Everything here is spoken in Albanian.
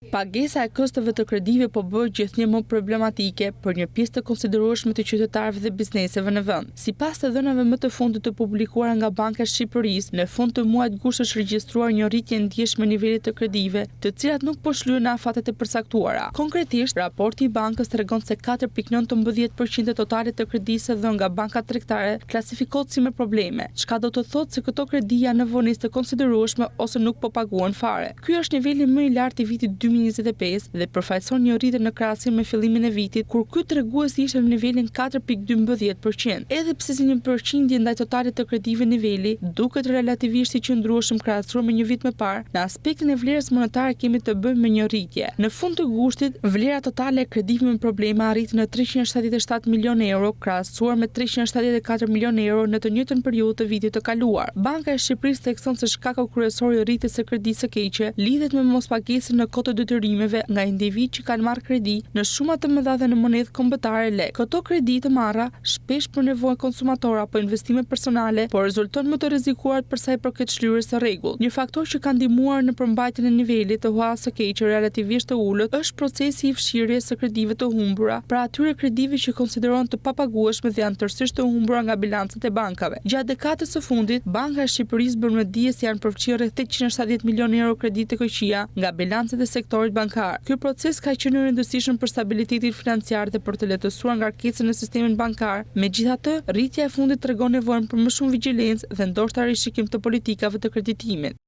Pagesa e kosteve të kredive po bëhet gjithnjë më problematike për një pjesë të konsiderueshme të qytetarëve dhe bizneseve në vend. Sipas të dhënave më të fundit të publikuara nga Banka e Shqipërisë, në fund të muajit gusht është regjistruar një rritje e ndjeshme e nivelit të kredive, të cilat nuk po shlyen afatet e përcaktuara. Konkretisht, raporti i bankës tregon se 4.19% e totalit të kredisë dhënë nga bankat tregtare klasifikohet si me probleme, çka do të thotë se këto kredi janë në vonesë të konsiderueshme ose nuk po paguhen fare. Ky është niveli më i lartë i vitit 2025 dhe përfaqëson një rritje në krahasim me fillimin e vitit, kur ky tregues ishte në nivelin 4.12%. Edhe pse si një përqindje ndaj totalit të kredive niveli duket relativisht i qëndrueshëm krahasuar me një vit më parë, në aspektin e vlerës monetare kemi të bëjmë me një rritje. Në fund të gushtit, vlera totale e kredive me probleme arriti në 377 milionë euro, krahasuar me 374 milionë euro në të njëjtën periudhë të vitit të kaluar. Banka e Shqipërisë thekson se shkaku kryesor i rritjes së kredisë së keqe lidhet me mospagesën në kohë të detyrimeve nga individ që kanë marrë kredi në shuma të mëdha dhe në monedhë kombëtare lek. Këto kredi të marra shpesh për nevojë konsumatore apo investime personale, por rezulton më të rrezikuar për sa i përket shlyrjes së rregullt. Një faktor që ka ndihmuar në përmbajtjen e nivelit të huas së keqe relativisht të ulët është procesi i fshirjes së kredive të humbura, pra atyre kredive që konsiderohen të papagueshme dhe janë tërësisht të humbura nga bilancat e bankave. Gjatë dekadës së fundit, Banka e Shqipërisë bën me dije se janë përfshirë rreth 870 milionë euro kredi të këqija nga bilancat e sektorit bankar. Ky proces ka qenë i rëndësishëm për stabilitetin financiar dhe për të lehtësuar ngarkesën në sistemin bankar. Megjithatë, rritja e fundit tregon nevojën për më shumë vigjilencë dhe ndoshta rishikim të politikave të kreditimit.